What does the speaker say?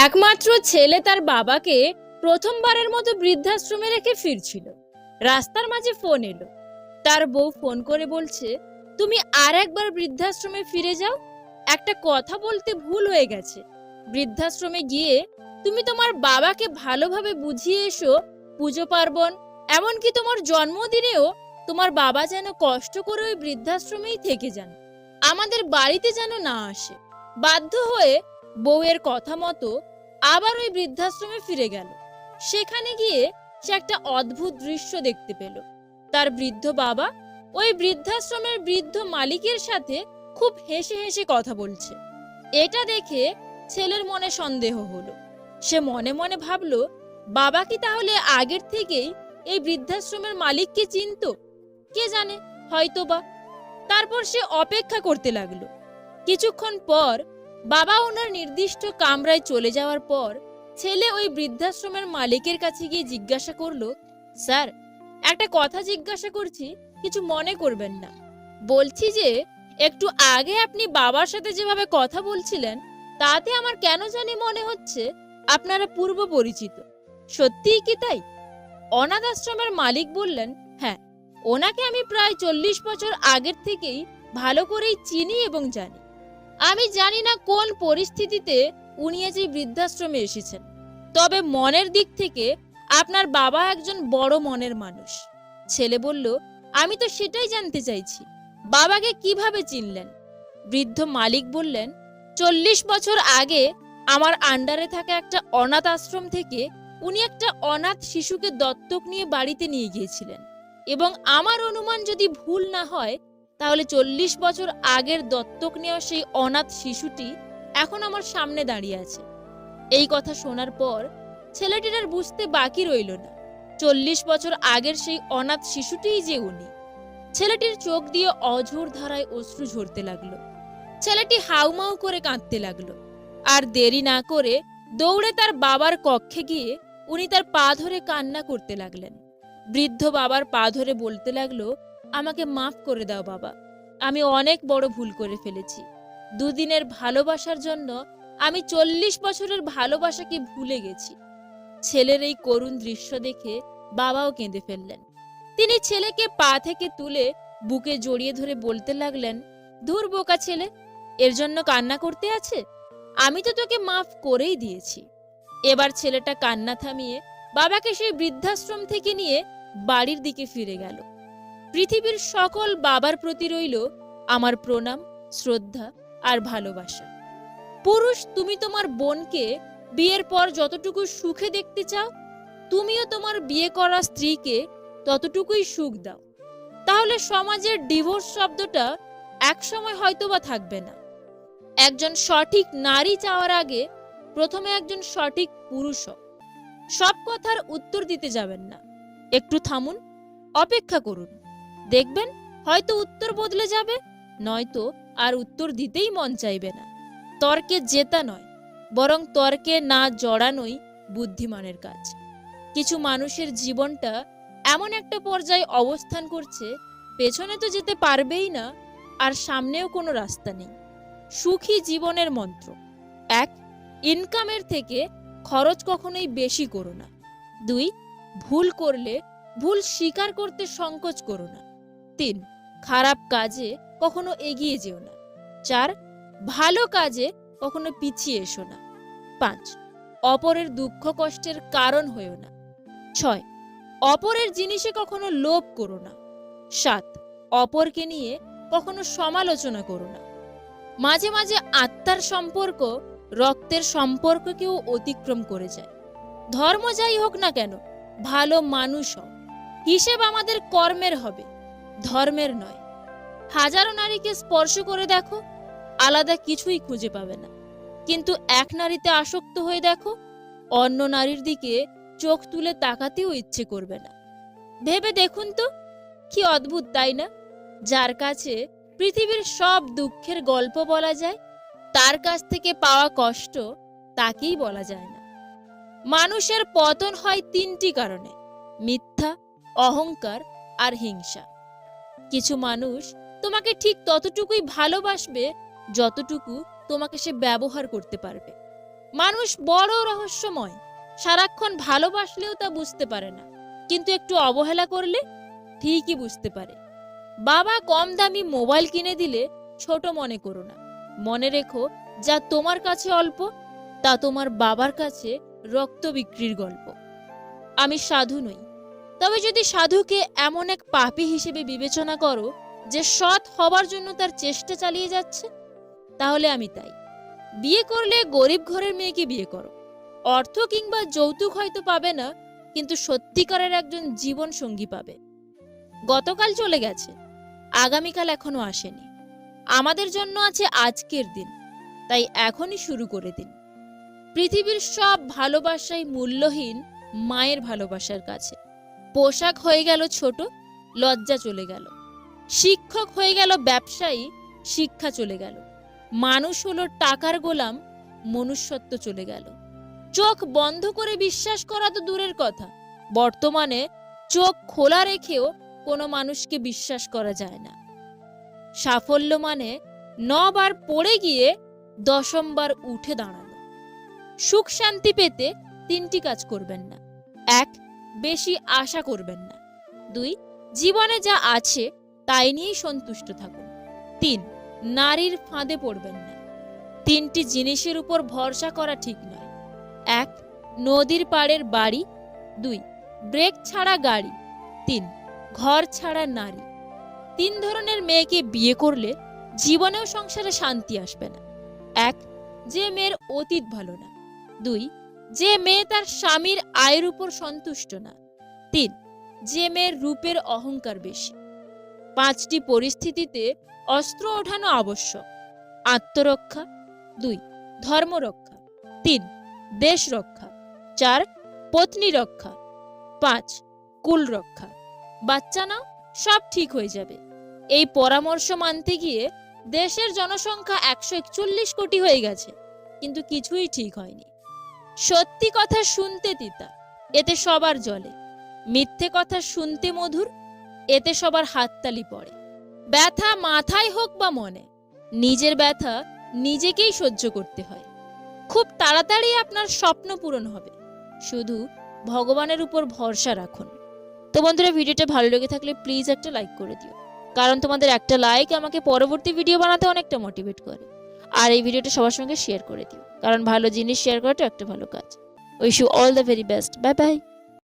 একমাত্র ছেলে তার বাবাকে প্রথমবারের মতো বৃদ্ধাশ্রমে রেখে ফিরছিল। রাস্তার মাঝে ফোন এলো। তার বউ ফোন করে বলছে, তুমি আর একবার বৃদ্ধাশ্রমে ফিরে যাও, একটা কথা বলতে ভুল হয়ে গেছে। বৃদ্ধাশ্রমে গিয়ে তুমি তোমার বাবাকে ভালোভাবে বুঝিয়ে এসো। পুজো পার্বণ, এমনকি তোমার জন্মদিনেও তোমার বাবা যেন কষ্ট করে ওই বৃদ্ধাশ্রমেই থেকে যান, আমাদের বাড়িতে যেন না আসে। বাধ্য হয়ে বউয়ের কথা মতো আবার ওই বৃদ্ধাশ্রমে ফিরে গেল। সেখানে গিয়ে সে একটা অদ্ভুত দৃশ্য দেখতে পেল। তার বৃদ্ধ বাবা ওই বৃদ্ধাশ্রমের বৃদ্ধ মালিকের সাথে খুব হেসে হেসে কথা বলছে। এটা দেখে ছেলের মনে সন্দেহ হলো। সে মনে মনে ভাবলো, বাবা কি তাহলে আগের থেকেই এই বৃদ্ধাশ্রমের মালিককে চিনতো? কে জানে, হয়তোবা। তারপর সে অপেক্ষা করতে লাগলো। কিছুক্ষণ পর বাবা ওনার নির্দিষ্ট কামরায় চলে যাওয়ার পর ছেলে ওই বৃদ্ধাশ্রমের মালিকের কাছে গিয়ে জিজ্ঞাসা করলো, স্যার, একটা কথা জিজ্ঞাসা করছি, কিছু মনে করবেন না। বলছি যে একটু আগে আপনি বাবার সাথে যেভাবে কথা বলছিলেন, তাতে আমার কেন জানি মনে হচ্ছে আপনারা পূর্ব পরিচিত। সত্যিই কি তাই? অনাথ আশ্রমের মালিক বললেন, হ্যাঁ, ওনাকে আমি প্রায় 40 বছর আগের থেকেই ভালো করেই চিনি এবং জানি। আমি জানি না কোন পরিস্থিতিতে উনি আজ এই বৃদ্ধাশ্রমে এসেছেন, তবে মনের দিক থেকে আপনার বাবা একজন বড় মনের মানুষ। ছেলে বলল, আমি তো সেটাই জানতে চাইছি, বাবাকে কিভাবে চিনলেন? বৃদ্ধ মালিক বললেন, 40 বছর আগে আমার আন্ডারে থাকা একটা অনাথ আশ্রম থেকে উনি একটা অনাথ শিশুকে দত্তক নিয়ে বাড়িতে নিয়ে গিয়েছিলেন, এবং আমার অনুমান যদি ভুল না হয়, তাহলে 40 বছর আগের দত্তক নেওয়া সেই অনাথ শিশুটি এখন আমার সামনে দাঁড়িয়ে আছে। এই কথা শোনার পর ছেলেটির আর বুঝতে বাকি রইল না 40 বছর আগের সেই অনাথ শিশুটিই যে উনি। ছেলেটির চোখ দিয়ে অঝোর ধারায় অশ্রু ঝরতে লাগলো। ছেলেটি হাউমাউ করে কাঁদতে লাগলো। আর দেরি না করে দৌড়ে তার বাবার কক্ষে গিয়ে উনি তার পা ধরে কান্না করতে লাগলেন। বৃদ্ধ বাবার পা ধরে বলতে লাগলো, আমাকে মাফ করে দাও বাবা, আমি অনেক বড় ভুল করে ফেলেছি। দুদিনের ভালোবাসার জন্য আমি 40 বছরের ভালোবাসাকে ভুলে গেছি। ছেলের এই করুণ দৃশ্য দেখে বাবাও কেঁদে ফেললেন। তিনি ছেলেকে পা থেকে তুলে বুকে জড়িয়ে ধরে বলতে লাগলেন, ধুর বোকা ছেলে, এর জন্য কান্না করতে আছে? আমি তো তোকে মাফ করেই দিয়েছি। এবার ছেলেটা কান্না থামিয়ে বাবাকে সেই বৃদ্ধাশ্রম থেকে নিয়ে বাড়ির দিকে ফিরে গেল। পৃথিবীর সকল বাবার প্রতি রইল আমার প্রণাম, শ্রদ্ধা আর ভালোবাসা। পুরুষ, তুমি তোমার বোনকে বিয়ের পর যতটুকু সুখে দেখতে চাও, তুমিও তোমার বিয়ে করা স্ত্রীকে ততটুকুই সুখ দাও। তাহলে সমাজের ডিভোর্স শব্দটা একসময় হয়তোবা থাকবে না। একজন সঠিক নারী চাওয়ার আগে প্রথমে একজন সঠিক পুরুষ হোক। সব কথার উত্তর দিতে যাবেন না, একটু থামুন, অপেক্ষা করুন, দেখবেন হয়তো উত্তর বদলে যাবে, নয়তো আর উত্তর দিতেই মন চাইবে না। তর্কে জেতা নয়, বরং তর্কে না জড়ানোই বুদ্ধিমানের কাজ। কিছু মানুষের জীবনটা এমন একটা পর্যায়ে অবস্থান করছে, পেছনে তো যেতে পারবেই না, আর সামনেও কোনো রাস্তা নেই। সুখী জীবনের মন্ত্র: 1. ইনকামের থেকে খরচ কখনোই বেশি করো না। 2. ভুল করলে ভুল স্বীকার করতে সংকোচ করো না। 3. খারাপ কাজে কখনো এগিয়ে যেও না। 4. ভালো কাজে কখনো পিছিয়ে এসো না। 5. অপরের দুঃখ কষ্টের কারণ হয়েও না। 6. অপরের জিনিসে কখনো লোভ করো না। 7. অপরকে নিয়ে কখনো সমালোচনা করো না। মাঝে মাঝে আত্মার সম্পর্ক রক্তের সম্পর্ককেও অতিক্রম করে যায়। ধর্ম যাই হোক না কেন, ভালো মানুষ হও। হিসেব আমাদের কর্মের হবে, ধর্মের নয়। হাজারো নারীকে স্পর্শ করে দেখো, আলাদা কিছুই খুঁজে পাবে না। কিন্তু এক নারীতে আসক্ত হয়ে দেখো, অন্য নারীর দিকে চোখ তুলে তাকাতেও ইচ্ছে করবে না। ভেবে দেখুন তো, কি অদ্ভুত, তাই না? যার কাছে পৃথিবীর সব দুঃখের গল্প বলা যায়, তার কাছ থেকে পাওয়া কষ্ট তাকেই বলা যায় না। মানুষের পতন হয় 3টি কারণে: মিথ্যা, অহংকার আর হিংসা। কিছু মানুষ তোমাকে ঠিক ততটুকুই ভালোবাসবে যতটুকু তোমাকে সে ব্যবহার করতে পারবে। মানুষ বড় রহস্যময়, সারাক্ষণ ভালোবাসলেও তা বুঝতে পারে না, কিন্তু একটু অবহেলা করলে ঠিকই বুঝতে পারে। বাবা কম দামি মোবাইল কিনে দিলে ছোট মনে করো না, মনে রেখো যা তোমার কাছে অল্প তা তোমার বাবার কাছে রক্ত বিক্রির গল্প। আমি সাধু নই, তবে যদি সাধুকে এমন এক পাপী হিসেবে বিবেচনা করো যে সৎ হবার জন্য তার চেষ্টা চালিয়ে যাচ্ছে, তাহলে আমি তাই। বিয়ে করলে গরিব ঘরের মেয়েকে বিয়ে করো। অর্থ কিংবা যৌতুক হয়তো পাবে না, কিন্তু সত্যিকারের একজন জীবন সঙ্গী পাবে। গতকাল চলে গেছে, আগামীকাল এখনো আসেনি। আমাদের জন্য আছে আজকের দিন, তাই এখনই শুরু করে দিন। পৃথিবীর সব ভালোবাসাই মূল্যহীন মায়ের ভালোবাসার কাছে। পোশাক হয়ে গেল ছোট, লজ্জা চলে গেল। শিক্ষক হয়ে গেল ব্যবসায়ী, শিক্ষা চলে গেল। মানুষ হলো টাকার গোলাম, মনুষ্যত্ব চলে গেল। চোখ বন্ধ করে বিশ্বাস করা তো দূরের কথা, বর্তমানে চোখ খোলা রেখেও কোনো মানুষকে বিশ্বাস করা যায় না। সাফল্য মানে 9 বার পড়ে গিয়ে 10ম বার উঠে দাঁড়ানো। সুখ শান্তি পেতে 3টি কাজ করবেন না। 1. বেশি আশা করবেন না। 2. জীবনে যা আছে তাই নিয়েই সন্তুষ্ট থাকুন। 3. নারীর ফাঁদে পড়বেন না। 3টি জিনিসের উপর ভরসা করা ঠিক নয়। 1. নদীর পাড়ের বাড়ি। 2. ব্রেক ছাড়া গাড়ি। 3. ঘর ছাড়া নারী। 3 ধরনের মেয়েকে বিয়ে করলে জীবনেও সংসারে শান্তি আসবে না। 1. যে মেয়ের অতীত ভালো না। 2. যে মেয়ে তার স্বামীর আয়ের উপর সন্তুষ্ট না। 3. যে মেয়ের রূপের অহংকার বেশি। 5টি পরিস্থিতিতে অস্ত্র ওঠানো আবশ্যক। আত্মরক্ষা। 2. ধর্মরক্ষা। 3. দেশ রক্ষা। 4. পত্নী রক্ষা। 5. কুল রক্ষা। বাচ্চা নাও, সব ঠিক হয়ে যাবে। এই পরামর্শ মানতে গিয়ে দেশের জনসংখ্যা 141 কোটি হয়ে গেছে, কিন্তু কিছুই ঠিক হয়নি। সত্যি কথা শুনতে তিতা, এতে সবার জ্বলে। মিথ্যে কথা শুনতে মধুর, এতে সবার হাততালি পড়ে। ব্যথা মাথায় হোক বা মনে, নিজের ব্যথা নিজেকেই সহ্য করতে হয়। খুব তাড়াতাড়ি আপনার স্বপ্ন পূরণ হবে, শুধু ভগবানের উপর ভরসা রাখুন। তো বন্ধুরা, ভিডিওটা ভালো লেগে থাকলে প্লিজ একটা লাইক করে দিও, কারণ তোমাদের একটা লাইক আমাকে পরবর্তী ভিডিও বানাতে অনেকটা মোটিভেট করে। আর এই ভিডিওটা সবার সঙ্গে শেয়ার করে দিও, কারণ ভালো জিনিস শেয়ার করাটা একটা ভালো কাজ। Wish you all the very best. Bye by.